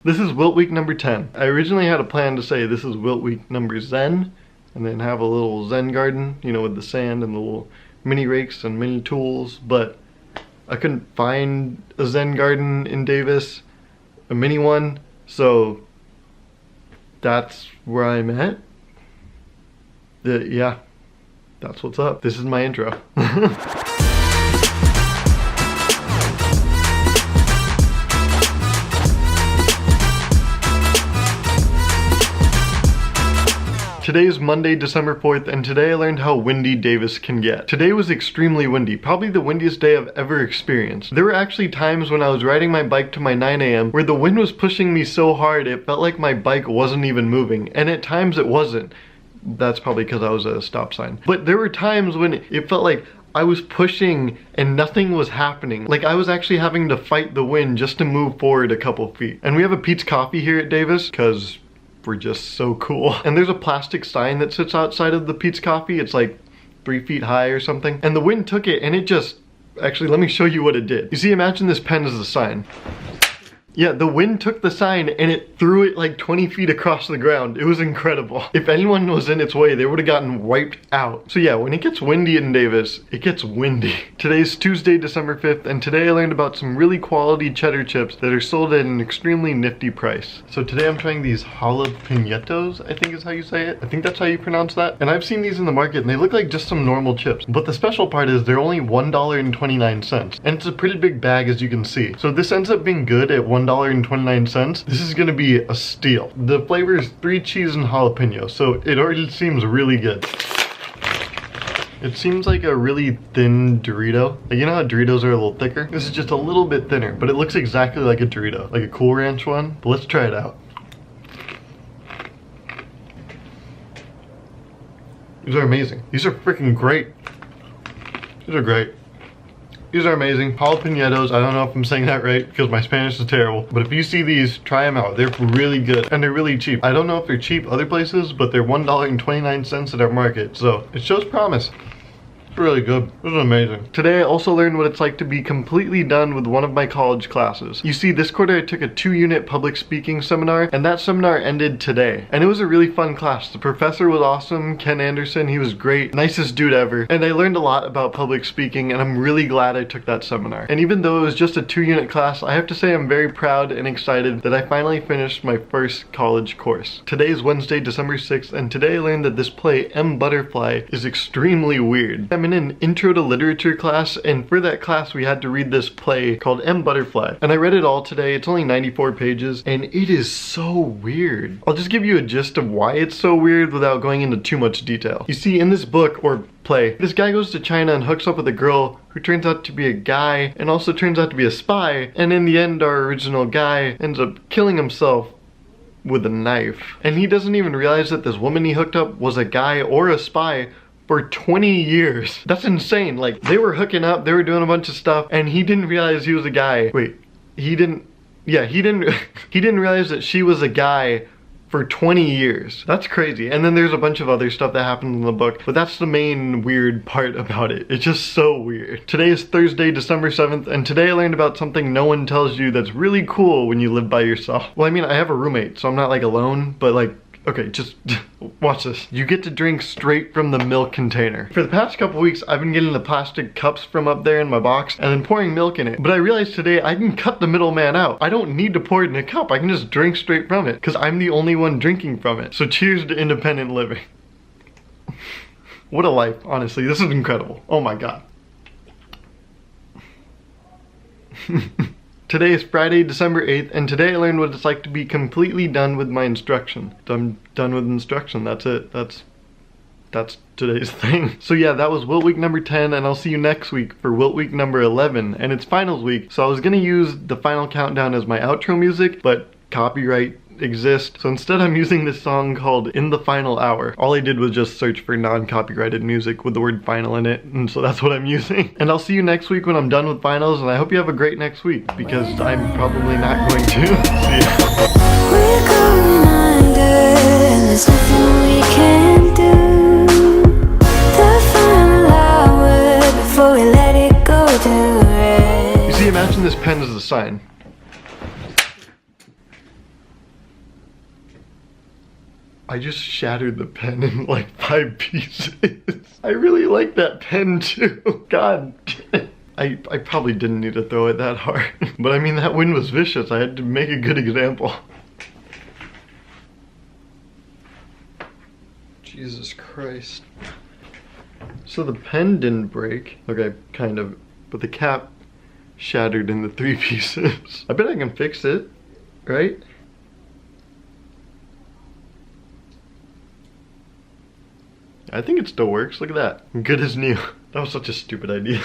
This is Wilt week number 10. I originally had a plan to say this is Wilt week number Zen, and then have a little Zen garden, you know, with the sand and the little mini rakes and mini tools, but I couldn't find a Zen garden in Davis, a mini one, so that's where I'm at. Yeah, that's what's up. This is my intro. Today is Monday, December 4th, and today I learned how windy Davis can get. Today was extremely windy, probably the windiest day I've ever experienced. There were actually times when I was riding my bike to my 9 a.m. where the wind was pushing me so hard it felt like my bike wasn't even moving, and at times it wasn't. That's probably because I was at a stop sign. But there were times when it felt like I was pushing and nothing was happening. Like I was actually having to fight the wind just to move forward a couple feet. And we have a Pete's Coffee here at Davis, because we're just so cool. And there's a plastic sign that sits outside of the Pete's Coffee. It's like 3 feet high or something. And the wind took it and it just, actually let me show you what it did. You see, imagine this pen as a sign. Yeah, the wind took the sign and it threw it like 20 feet across the ground. It was incredible. If anyone was in its way, they would have gotten wiped out. So yeah, when it gets windy in Davis, it gets windy. Today's Tuesday, December 5th, and today I learned about some really quality cheddar chips that are sold at an extremely nifty price. So today I'm trying these jalapeños, I think is how you say it. I think that's how you pronounce that. And I've seen these in the market and they look like just some normal chips. But the special part is they're only $1.29. And it's a pretty big bag, as you can see. So this ends up being good at $1.29. This is gonna be a steal. The flavor is 3 cheese and jalapeno, so it already seems really good. It seems like a really thin Dorito. Like, you know how Doritos are a little thicker? This is just a little bit thinner, but it looks exactly like a Dorito, like a Cool Ranch one. But let's try it out. These are amazing. These are freaking great. These are great. These are amazing. Jalapeños, I don't know if I'm saying that right because my Spanish is terrible. But if you see these, try them out. They're really good and they're really cheap. I don't know if they're cheap other places, but they're $1.29 at our market. So it shows promise. It's really good. This is amazing. Today I also learned what it's like to be completely done with one of my college classes. You see, this quarter I took a 2-unit public speaking seminar, and that seminar ended today. And it was a really fun class. The professor was awesome, Ken Anderson, he was great, nicest dude ever. And I learned a lot about public speaking, and I'm really glad I took that seminar. And even though it was just a 2-unit class, I have to say I'm very proud and excited that I finally finished my first college course. Today is Wednesday, December 6th, and today I learned that this play, M. Butterfly, is extremely weird. I'm in an intro to literature class, and for that class we had to read this play called M. Butterfly. And I read it all today. It's only 94 pages, and it is so weird. I'll just give you a gist of why it's so weird without going into too much detail. You see, in this book, or play, this guy goes to China and hooks up with a girl who turns out to be a guy and also turns out to be a spy, and in the end our original guy ends up killing himself with a knife. And he doesn't even realize that this woman he hooked up was a guy or a spy for 20 years. That's insane. Like, they were hooking up, they were doing a bunch of stuff, and he didn't realize he was a guy. Wait, he didn't realize that she was a guy for 20 years. That's crazy. And then there's a bunch of other stuff that happens in the book, but that's the main weird part about it. It's just so weird. Today is Thursday, December 7th, and today I learned about something no one tells you that's really cool when you live by yourself. Well, I mean, I have a roommate, so I'm not like alone, but like, okay, just watch this. You get to drink straight from the milk container. For the past couple weeks, I've been getting the plastic cups from up there in my box and then pouring milk in it. But I realized today I can cut the middleman out. I don't need to pour it in a cup. I can just drink straight from it because I'm the only one drinking from it. So cheers to independent living. What a life, honestly. This is incredible. Oh my God. Today is Friday, December 8th, and today I learned what it's like to be completely done with my instruction. I'm done with instruction, that's it. That's today's thing. So yeah, that was Wilt week number 10, and I'll see you next week for Wilt week number 11, and it's finals week. So I was gonna use the final countdown as my outro music, but copyright exists. So instead I'm using this song called In the Final Hour. All I did was just search for non-copyrighted music with the word final in it, and so that's what I'm using. And I'll see you next week when I'm done with finals, and I hope you have a great next week, because I'm probably not going to. See ya. We're going under, and there's nothing we can do. The final hour before we let it go to rest. You see, imagine this pen as a sign. I just shattered the pen in like 5 pieces. I really like that pen too. God. I probably didn't need to throw it that hard. But I mean, that wind was vicious. I had to make a good example. Jesus Christ. So the pen didn't break. Okay, kind of. But the cap shattered into 3 pieces. I bet I can fix it, right? I think it still works. Look at that. Good as new. That was such a stupid idea.